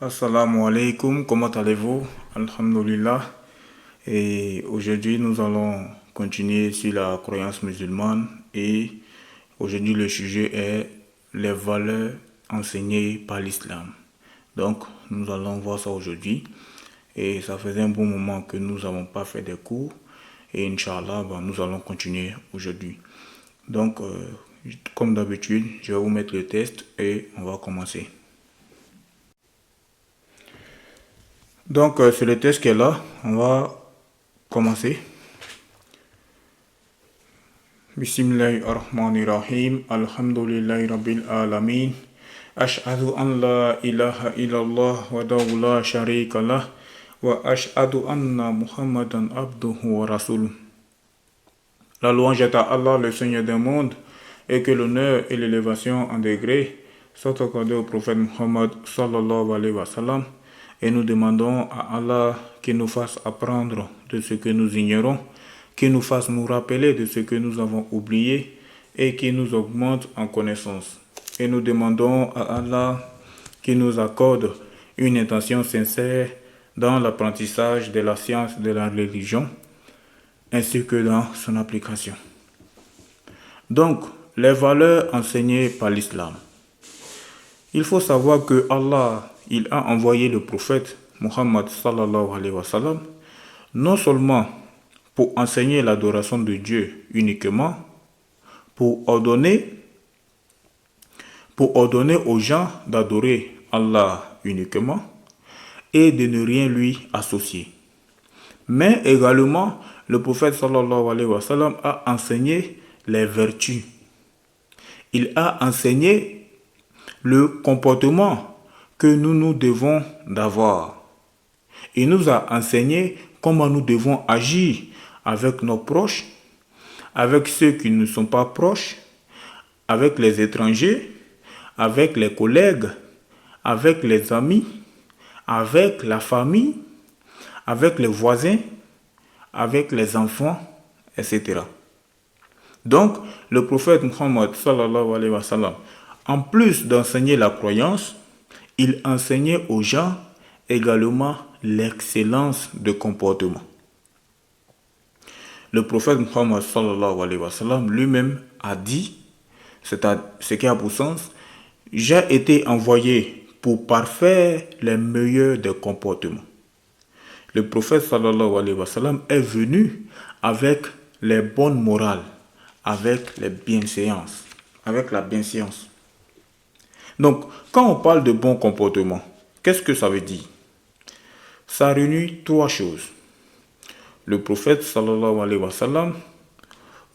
Assalamu alaikum, comment allez-vous? Alhamdulillah. Et aujourd'hui, nous allons continuer sur la croyance musulmane. Et aujourd'hui, le sujet est les valeurs enseignées par l'islam. Donc, nous allons voir ça aujourd'hui. Et ça faisait un bon moment que nous n'avons pas fait des cours. Et Inch'Allah, nous allons continuer aujourd'hui. Donc, comme d'habitude, je vais vous mettre le test et on va commencer. Donc, c'est le test qui est là. On va commencer. Bismillahirrahmanirrahim. Alhamdulillahi Rabbil Alamin. Ashhadu an la ilaha illallah wa la sharika lah. Wa ashhadu anna Muhammadan abduhu wa rasuluh. La louange est à Allah, le Seigneur des mondes, et que l'honneur et l'élévation en degré soient accordés au prophète Muhammad sallallahu alayhi wa sallam. Et nous demandons à Allah qu'il nous fasse apprendre de ce que nous ignorons, qu'il nous fasse nous rappeler de ce que nous avons oublié et qu'il nous augmente en connaissance. Et nous demandons à Allah qu'il nous accorde une intention sincère dans l'apprentissage de la science de la religion ainsi que dans son application. Donc, les valeurs enseignées par l'islam. Il faut savoir que Allah il a envoyé le prophète Muhammad sallallahu alayhi wa sallam non seulement pour enseigner l'adoration de Dieu uniquement, pour ordonner aux gens d'adorer Allah uniquement et de ne rien lui associer. Mais également, le prophète sallallahu alayhi wa sallam a enseigné les vertus. Il a enseigné le comportement que nous devons d'avoir. Il nous a enseigné comment nous devons agir avec nos proches, avec ceux qui ne sont pas proches, avec les étrangers, avec les collègues, avec les amis, avec la famille, avec les voisins, avec les enfants, etc. Donc, le prophète Muhammad sallallahu alayhi wa sallam, en plus d'enseigner la croyance, il enseignait aux gens également l'excellence de comportement. Le prophète Muhammad sallallahu alayhi wa sallam lui-même a dit, ce qui a pour sens, j'ai été envoyé pour parfaire les meilleurs des comportements. Le prophète sallallahu alayhi wa sallam est venu avec les bonnes morales, avec les bienséances, avec la bienséance. Donc, quand on parle de bon comportement, qu'est-ce que ça veut dire? Ça réunit trois choses. Le prophète sallallahu alayhi wa sallam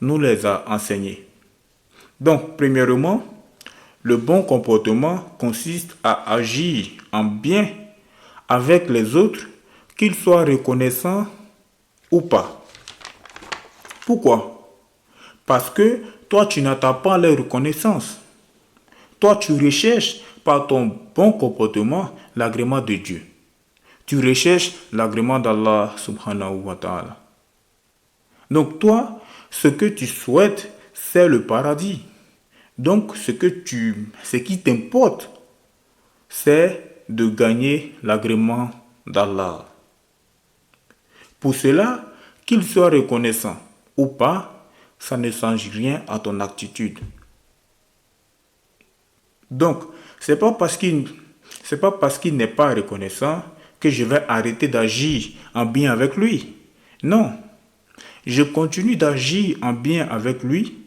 nous les a enseignés. Donc, premièrement, le bon comportement consiste à agir en bien avec les autres, qu'ils soient reconnaissants ou pas. Pourquoi? Parce que toi, tu n'attends pas leur reconnaissance. Toi, tu recherches par ton bon comportement l'agrément de Dieu. Tu recherches l'agrément d'Allah subhanahu wa ta'ala. Donc toi, ce que tu souhaites, c'est le paradis. Donc ce qui t'importe, c'est de gagner l'agrément d'Allah. Pour cela, qu'il soit reconnaissant ou pas, ça ne change rien à ton attitude. Donc, c'est pas parce qu'il n'est pas reconnaissant que je vais arrêter d'agir en bien avec lui. Non, je continue d'agir en bien avec lui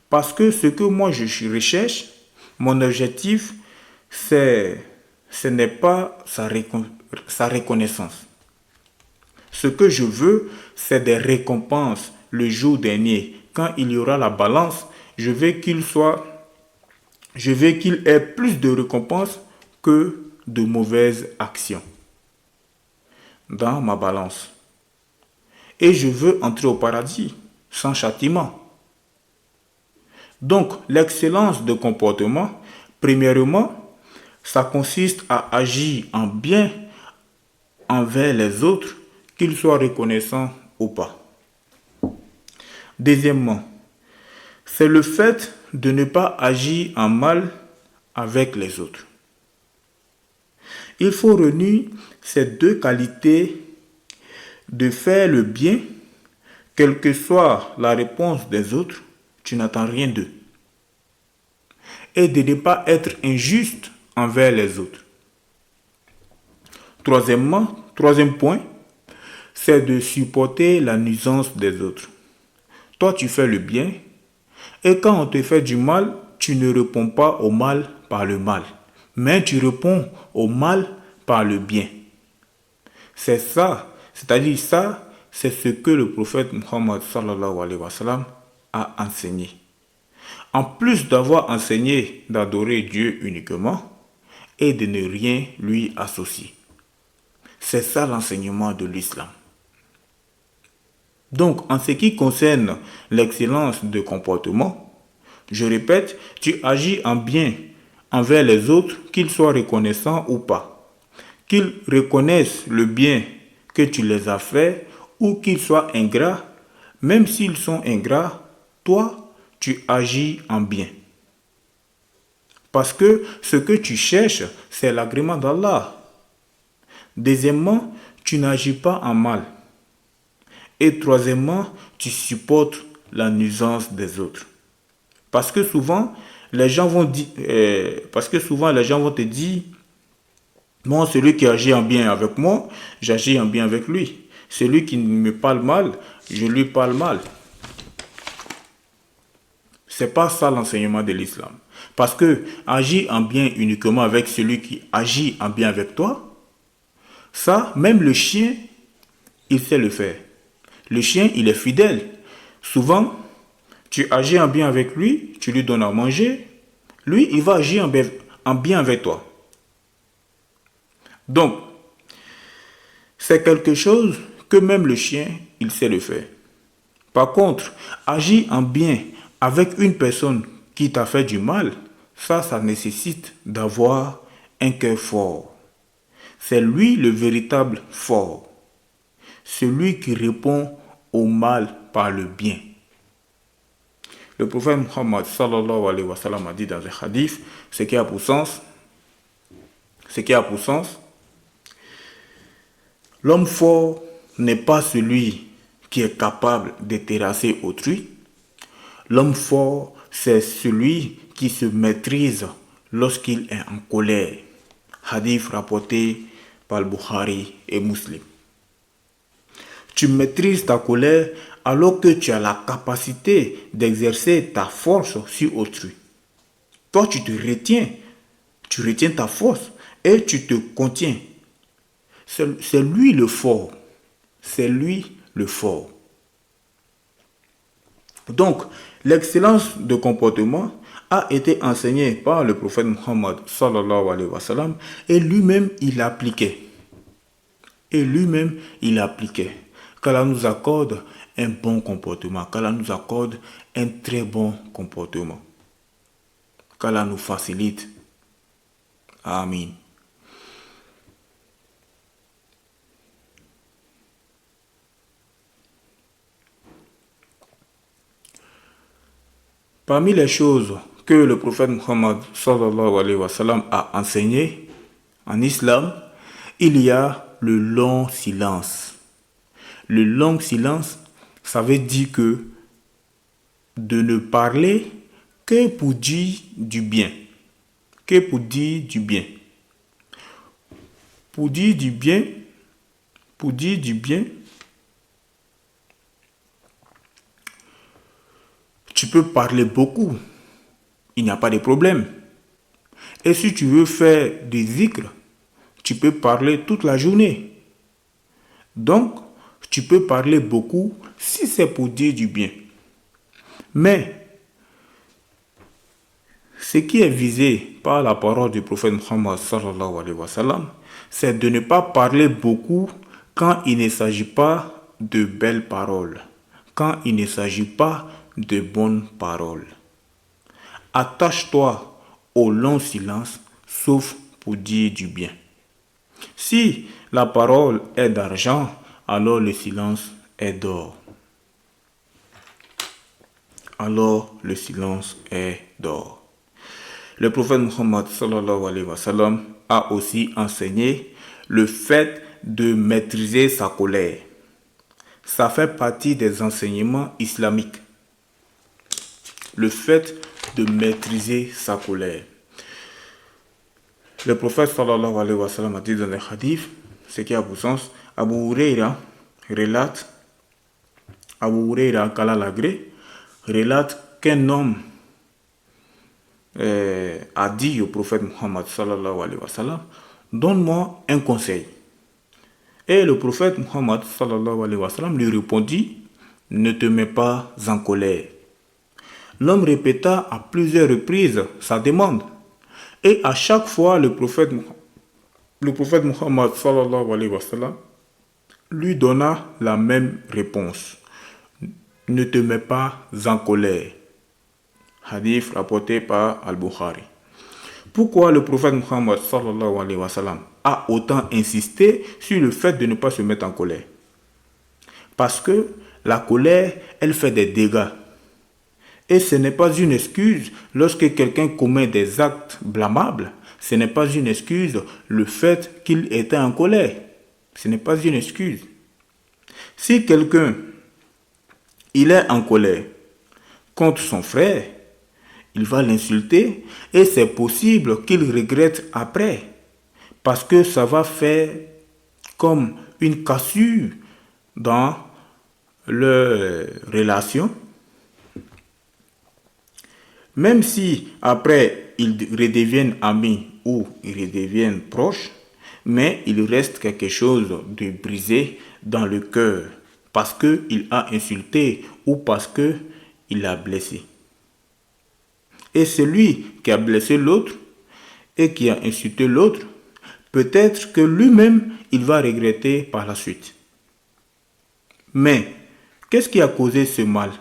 parce que ce que moi je recherche, mon objectif, ce n'est pas sa reconnaissance. Ce que je veux, c'est des récompenses le jour dernier. Quand il y aura la balance, je veux qu'il ait plus de récompenses que de mauvaises actions dans ma balance. Et je veux entrer au paradis sans châtiment. Donc, l'excellence de comportement, premièrement, ça consiste à agir en bien envers les autres, qu'ils soient reconnaissants ou pas. Deuxièmement, c'est le fait de ne pas agir en mal avec les autres. Il faut réunir ces deux qualités de faire le bien, quelle que soit la réponse des autres, tu n'attends rien d'eux. Et de ne pas être injuste envers les autres. Troisième point, c'est de supporter la nuisance des autres. Toi, tu fais le bien, et quand on te fait du mal, tu ne réponds pas au mal par le mal, mais tu réponds au mal par le bien. C'est ça, c'est-à-dire ça, c'est ce que le prophète Muhammad sallallahu alayhi wa sallam a enseigné. En plus d'avoir enseigné d'adorer Dieu uniquement et de ne rien lui associer. C'est ça l'enseignement de l'islam. Donc, en ce qui concerne l'excellence de comportement, je répète, tu agis en bien envers les autres, qu'ils soient reconnaissants ou pas. Qu'ils reconnaissent le bien que tu les as fait ou qu'ils soient ingrats, même s'ils sont ingrats, toi, tu agis en bien. Parce que ce que tu cherches, c'est l'agrément d'Allah. Deuxièmement, tu n'agis pas en mal. Et troisièmement, tu supportes la nuisance des autres. Parce que souvent, les gens vont te dire, moi, celui qui agit en bien avec moi, j'agis en bien avec lui. Celui qui me parle mal, je lui parle mal. C'est pas ça l'enseignement de l'islam. Parce que agir en bien uniquement avec celui qui agit en bien avec toi, ça, même le chien, il sait le faire. Le chien, il est fidèle. Souvent, tu agis en bien avec lui, tu lui donnes à manger. Lui, il va agir en bien avec toi. Donc, c'est quelque chose que même le chien, il sait le faire. Par contre, agir en bien avec une personne qui t'a fait du mal, ça nécessite d'avoir un cœur fort. C'est lui le véritable fort. Celui qui répond au mal par le bien. Le prophète Muhammad sallallahu alayhi wa sallam a dit dans un hadith, ce qui a pour sens, l'homme fort n'est pas celui qui est capable de terrasser autrui. L'homme fort, c'est celui qui se maîtrise lorsqu'il est en colère. Hadith rapporté par le Bukhari et Muslim. Tu maîtrises ta colère alors que tu as la capacité d'exercer ta force sur autrui. Toi, tu retiens ta force et tu te contiens. C'est lui le fort. C'est lui le fort. Donc, l'excellence de comportement a été enseignée par le prophète Muhammad sallallahu alayhi wa sallam et lui-même il appliquait. Qu'Allah nous accorde un bon comportement, qu'Allah nous accorde un très bon comportement. Qu'Allah nous facilite. Amin. Parmi les choses que le prophète Muhammad sallallahu alayhi wa sallam a enseigné en islam, il y a le long silence. Le long silence, ça veut dire que de ne parler que pour dire du bien. Que pour dire du bien. Pour dire du bien, tu peux parler beaucoup. Il n'y a pas de problème. Et si tu veux faire des zikr, tu peux parler toute la journée. Donc, tu peux parler beaucoup si c'est pour dire du bien. Mais, ce qui est visé par la parole du prophète Muhammad sallallahu alayhi wa sallam, c'est de ne pas parler beaucoup quand il ne s'agit pas de belles paroles, quand il ne s'agit pas de bonnes paroles. Attache-toi au long silence, sauf pour dire du bien. Si la parole est d'argent, alors le silence est d'or. Le prophète Muhammad sallallahu alayhi wa sallam a aussi enseigné le fait de maîtriser sa colère. Ça fait partie des enseignements islamiques. Le fait de maîtriser sa colère. Le prophète sallallahu alayhi wa sallam a dit dans les hadiths, ce qui a pour sens, Abu Huraira relate, Abu Huraira qu'Allah l'agrée, relate qu'un homme a dit au prophète Muhammad sallallahu alayhi wa sallam, donne-moi un conseil. Et le prophète Muhammad sallallahu alayhi wa sallam lui répondit, ne te mets pas en colère. L'homme répéta à plusieurs reprises sa demande. Et à chaque fois, le prophète Muhammad sallallahu alayhi wa sallam lui donna la même réponse. Ne te mets pas en colère. Hadith rapporté par Al-Bukhari. Pourquoi le prophète Muhammad sallallahu alayhi wa sallam a autant insisté sur le fait de ne pas se mettre en colère? Parce que la colère, elle fait des dégâts. Et ce n'est pas une excuse lorsque quelqu'un commet des actes blâmables. Ce n'est pas une excuse le fait qu'il était en colère. Ce n'est pas une excuse. Si quelqu'un, il est en colère contre son frère, il va l'insulter et c'est possible qu'il regrette après. Parce que ça va faire comme une cassure dans leur relation. Même si après ils redeviennent amis ou ils redeviennent proches, mais il reste quelque chose de brisé dans le cœur parce qu'il a insulté ou parce qu'il a blessé. Et celui qui a blessé l'autre et qui a insulté l'autre, peut-être que lui-même, il va regretter par la suite. Mais, qu'est-ce qui a causé ce mal?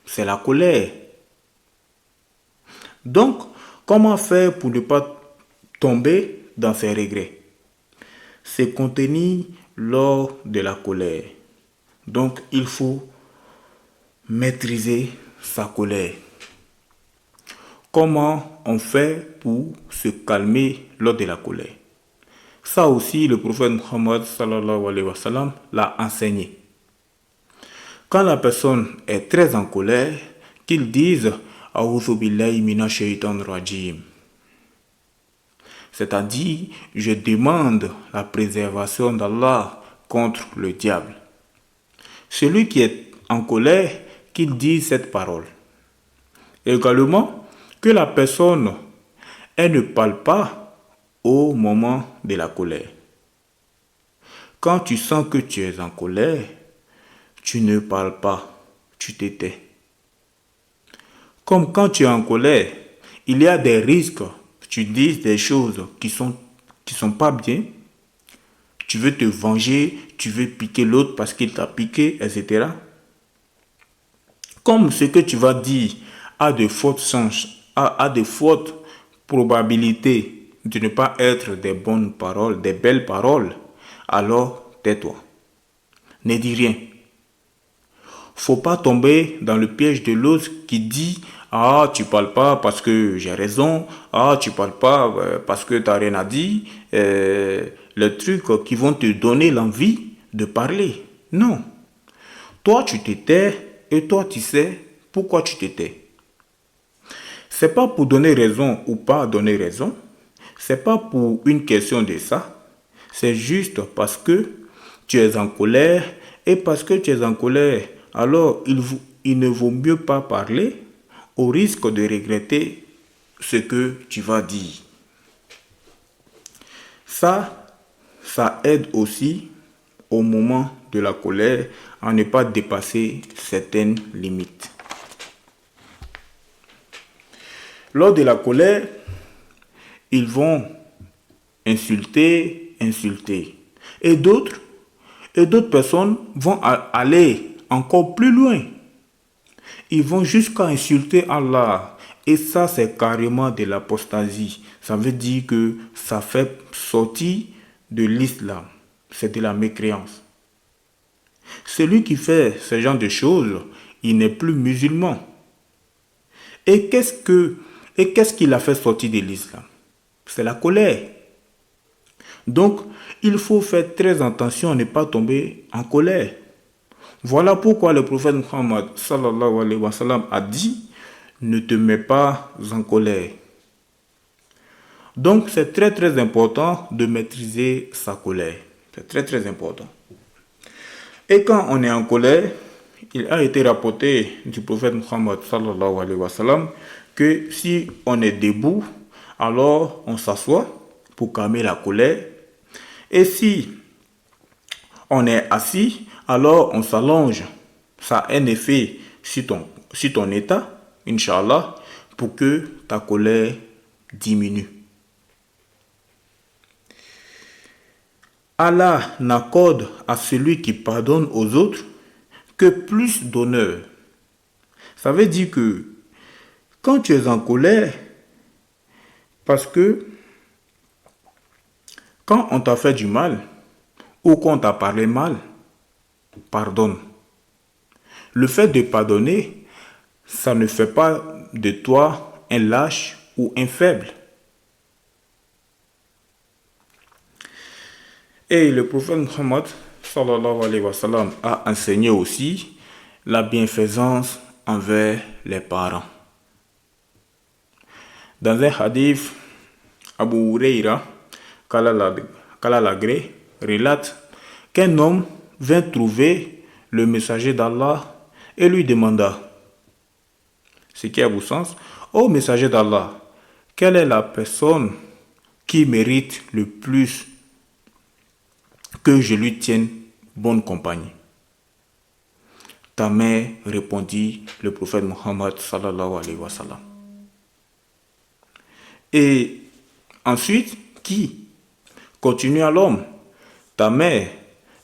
C'est la colère. Donc, comment faire pour ne pas tomber dans ces regrets? C'est contenir lors de la colère. Donc, il faut maîtriser sa colère. Comment on fait pour se calmer lors de la colère? Ça aussi, le prophète Muhammad sallallahu alayhi wa sallam l'a enseigné. Quand la personne est très en colère, qu'il dise « A'udhu billahi minash shaitanir rajim ». C'est-à-dire, je demande la préservation d'Allah contre le diable. Celui qui est en colère, qu'il dise cette parole. Également, que la personne, elle ne parle pas au moment de la colère. Quand tu sens que tu es en colère, tu ne parles pas, tu te tais. Comme quand tu es en colère, il y a des risques, tu dis des choses qui sont pas bien, tu veux te venger, tu veux piquer l'autre parce qu'il t'a piqué, etc. Comme ce que tu vas dire a de fortes chances, a de fortes probabilités de ne pas être des bonnes paroles, des belles paroles, alors tais-toi. Ne dis rien. Faut pas tomber dans le piège de l'autre qui dit « Ah, tu parles pas parce que j'ai raison. Ah, tu parles pas parce que tu n'as rien à dire. » Les trucs qui vont te donner l'envie de parler. Non. Toi, tu te tais et toi, tu sais pourquoi tu te tais. C'est pas pour donner raison ou pas donner raison. C'est pas pour une question de ça. C'est juste parce que tu es en colère et parce que tu es en colère, alors il ne vaut mieux pas parler au risque de regretter ce que tu vas dire. Ça aide aussi au moment de la colère à ne pas dépasser certaines limites. Lors de la colère, ils vont insulter. Et d'autres personnes vont aller encore plus loin. Ils vont jusqu'à insulter Allah. Et ça, c'est carrément de l'apostasie. Ça veut dire que ça fait sortir de l'islam. C'est de la mécréance. Celui qui fait ce genre de choses, il n'est plus musulman. Et qu'est-ce qui l'a fait sortir de l'islam? c'est la colère. Donc, il faut faire très attention à ne pas tomber en colère. Voilà pourquoi le prophète Muhammad sallallahu alayhi wa sallam a dit « Ne te mets pas en colère ». Donc, c'est très très important de maîtriser sa colère. C'est très très important. Et quand on est en colère, il a été rapporté du prophète Muhammad sallallahu alayhi wa sallam que si on est debout, alors on s'assoit pour calmer la colère. Et si on est assis, alors on s'allonge. Ça a un effet sur ton état, Inch'Allah, pour que ta colère diminue. Allah n'accorde à celui qui pardonne aux autres que plus d'honneur. Ça veut dire que quand tu es en colère, parce que quand on t'a fait du mal ou qu'on t'a parlé mal, pardonne. Le fait de pardonner, ça ne fait pas de toi un lâche ou un faible. Et le prophète Muhammad sallallahu alayhi wa sallam a enseigné aussi la bienfaisance envers les parents. Dans un hadith, Abu Huraira, qu'Allah l'agrée, relate qu'un homme vint trouver le messager d'Allah et lui demanda, ce qui a du sens, ô messager d'Allah, quelle est la personne qui mérite le plus que je lui tienne bonne compagnie? Ta mère, répondit le prophète Muhammad sallallahu alayhi wa sallam. Et ensuite, qui? Continua l'homme. Ta mère,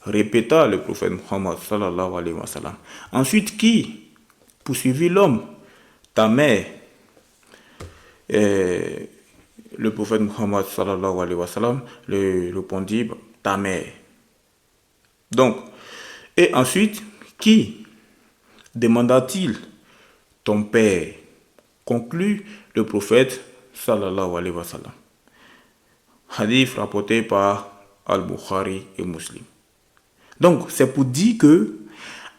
répéta le prophète Muhammad sallallahu alayhi wa sallam. Ensuite, qui? Poursuivit l'homme. Ta mère. Et le prophète Muhammad sallallahu alayhi wa sallam lui répondit, ta mère. Donc, et ensuite, qui? Demanda-t-il. Ton père. Conclut le prophète sallallahu alayhi wa sallam. Hadith rapporté par Al-Bukhari et Muslim. Donc, c'est pour dire que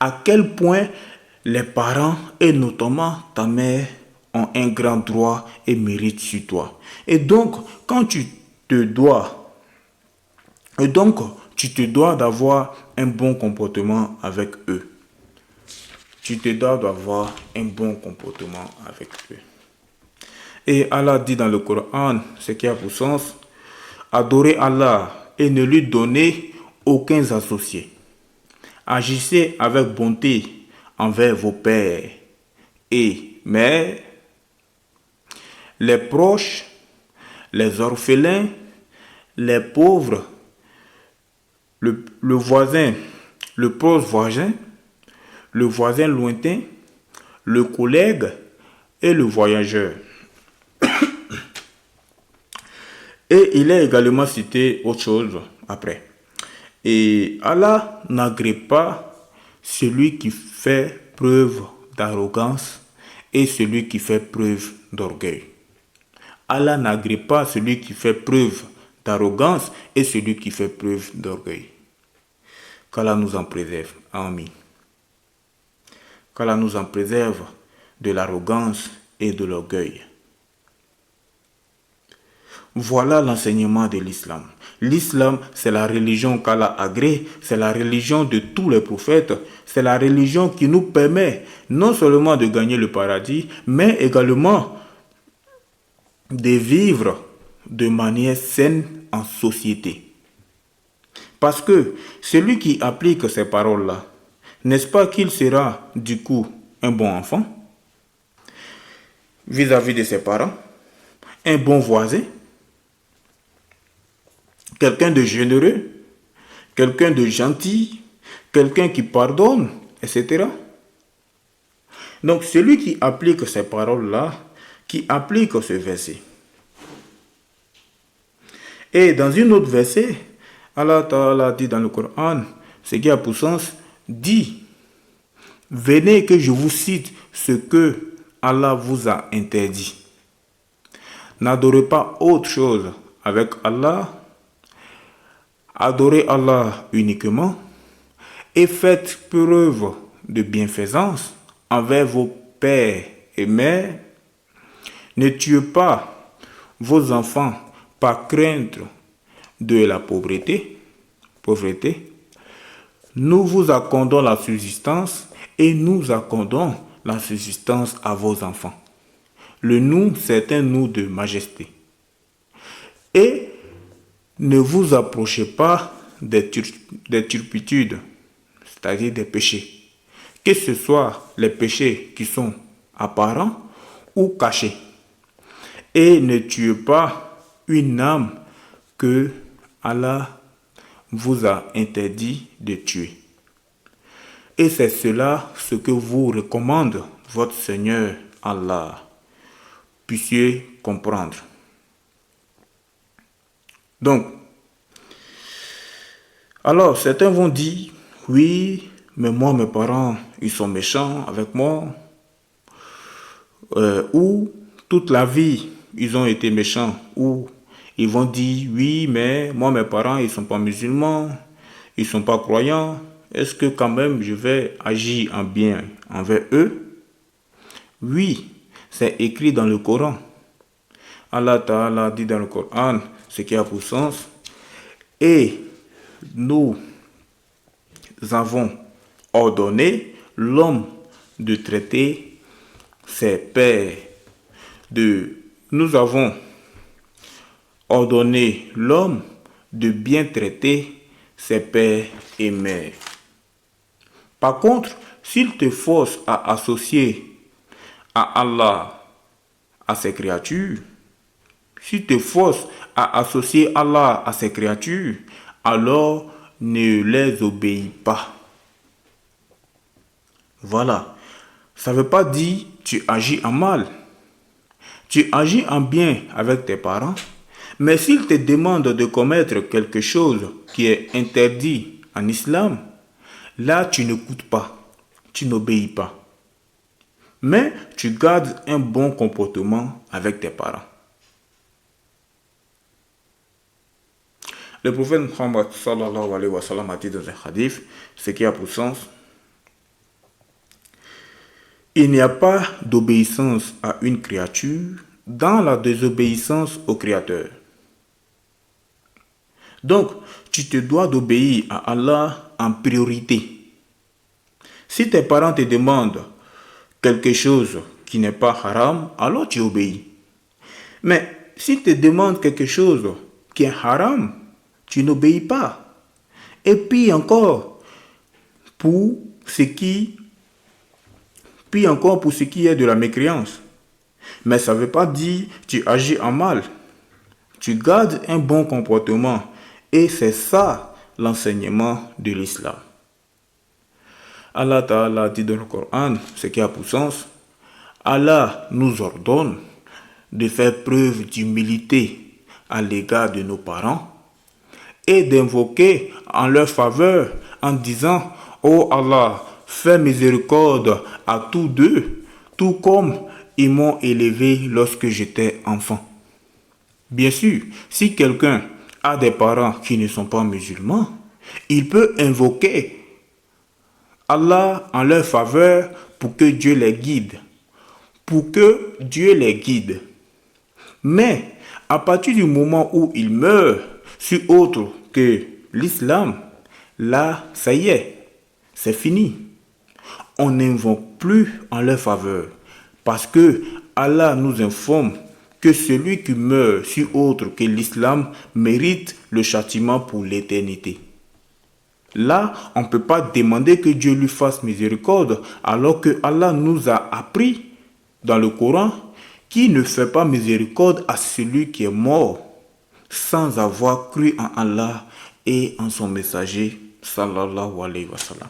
à quel point les parents, et notamment ta mère, ont un grand droit et mérite sur toi. Et donc, quand tu te dois d'avoir un bon comportement avec eux. Tu te dois d'avoir un bon comportement avec eux. Et Allah dit dans le Coran, ce qui a pour sens, adorez Allah et ne lui donnez aucun associé. Agissez avec bonté envers vos pères et mères, les proches, les orphelins, les pauvres, le voisin, le proche voisin, le voisin lointain, le collègue et le voyageur. Et il est également cité autre chose après. Et Allah n'agrée pas celui qui fait preuve d'arrogance et celui qui fait preuve d'orgueil. Allah n'agrée pas celui qui fait preuve d'arrogance et celui qui fait preuve d'orgueil. Qu'Allah nous en préserve. Amen. Qu'Allah nous en préserve de l'arrogance et de l'orgueil. Voilà l'enseignement de l'islam. L'islam, c'est la religion qu'Allah agrée, c'est la religion de tous les prophètes, c'est la religion qui nous permet non seulement de gagner le paradis, mais également de vivre de manière saine en société. Parce que celui qui applique ces paroles-là, n'est-ce pas qu'il sera du coup un bon enfant vis-à-vis de ses parents, un bon voisin, quelqu'un de généreux, quelqu'un de gentil, quelqu'un qui pardonne, etc. Donc celui qui applique ces paroles-là, qui applique ce verset. Et dans une autre verset, Allah Ta'ala dit dans le Coran, ce qui a pour sens, dit, venez que je vous cite ce que Allah vous a interdit. N'adorez pas autre chose avec Allah. Adorez Allah uniquement et faites preuve de bienfaisance envers vos pères et mères. Ne tuez pas vos enfants par crainte de la pauvreté. Nous vous accordons la subsistance et nous accordons la subsistance à vos enfants. Le nous, c'est un nous de majesté. Et ne vous approchez pas des turpitudes, c'est-à-dire des péchés, que ce soit les péchés qui sont apparents ou cachés. Et ne tuez pas une âme que Allah vous a interdit de tuer. Et c'est cela ce que vous recommande votre Seigneur Allah. Puissiez comprendre. Donc, alors certains vont dire, oui, mais moi, mes parents, ils sont méchants avec moi. Ou toute la vie, ils ont été méchants. Ou ils vont dire, oui, mais moi, mes parents, ils ne sont pas musulmans, ils ne sont pas croyants. Est-ce que quand même je vais agir en bien envers eux? Oui, c'est écrit dans le Coran. Allah Ta'ala dit dans le Coran ce qui a pour sens. Et nous avons ordonné l'homme de traiter ses pères. Nous avons ordonné l'homme de bien traiter ses pères et mères. Par contre, s'il te force à associer à Allah à ses créatures, s'il te force à associer Allah à ses créatures, alors ne les obéis pas. Voilà. Ça ne veut pas dire tu agis en mal. Tu agis en bien avec tes parents, mais s'ils te demandent de commettre quelque chose qui est interdit en islam, là tu n'écoutes pas, tu n'obéis pas. Mais tu gardes un bon comportement avec tes parents. Le prophète Muhammad sallallahu alayhi wa sallam a dit dans un hadith, ce qui a pour sens, il n'y a pas d'obéissance à une créature dans la désobéissance au Créateur. Donc, tu te dois d'obéir à Allah en priorité. Si tes parents te demandent quelque chose qui n'est pas haram, alors tu obéis. Mais s'ils te demandent quelque chose qui est haram, tu n'obéis pas. Et puis encore, pour ce qui est de la mécréance. Mais ça ne veut pas dire que tu agis en mal. Tu gardes un bon comportement. Et c'est ça l'enseignement de l'islam. Allah Ta'ala dit dans le Coran, ce qui a pour sens, Allah nous ordonne de faire preuve d'humilité à l'égard de nos parents et d'invoquer en leur faveur en disant, ô Allah, fais miséricorde à tous deux, tout comme ils m'ont élevé lorsque j'étais enfant. Bien sûr, si quelqu'un a des parents qui ne sont pas musulmans, il peut invoquer Allah en leur faveur pour que Dieu les guide. Mais à partir du moment où il meurt sur autre que l'islam, là, ça y est, c'est fini. On n'invoque plus en leur faveur parce que Allah nous informe que celui qui meurt sur autre que l'islam mérite le châtiment pour l'éternité. Là, on ne peut pas demander que Dieu lui fasse miséricorde alors que Allah nous a appris dans le Coran qu'il ne fait pas miséricorde à celui qui est mort sans avoir cru en Allah et en son messager sallallahu alayhi wa sallam.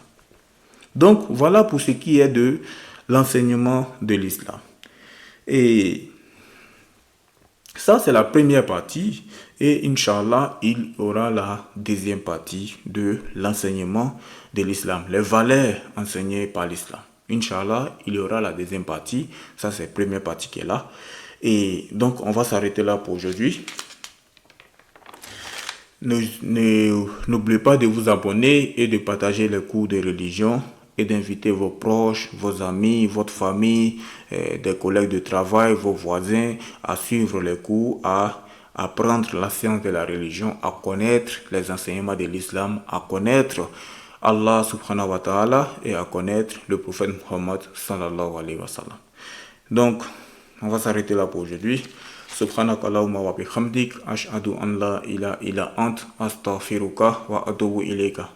Donc voilà pour ce qui est de l'enseignement de l'islam. Et ça c'est la première partie et Inch'Allah il y aura la deuxième partie de l'enseignement de l'islam, les valeurs enseignées par l'islam. Inch'Allah il y aura la deuxième partie, ça c'est la première partie qui est là. Et donc, on va s'arrêter là pour aujourd'hui. N'oubliez pas de vous abonner et de partager les cours de religion et d'inviter vos proches, vos amis, votre famille, des collègues de travail, vos voisins à suivre les cours, à apprendre la science de la religion, à connaître les enseignements de l'islam, à connaître Allah subhanahu wa ta'ala et à connaître le prophète Muhammad sallallahu alayhi wa sallam. Donc, on va s'arrêter là pour aujourd'hui. Subhanaka Allahumma wa bihamdik, ashhadu an la ilaha illa ant, astaghfiruka wa atubu ilayka.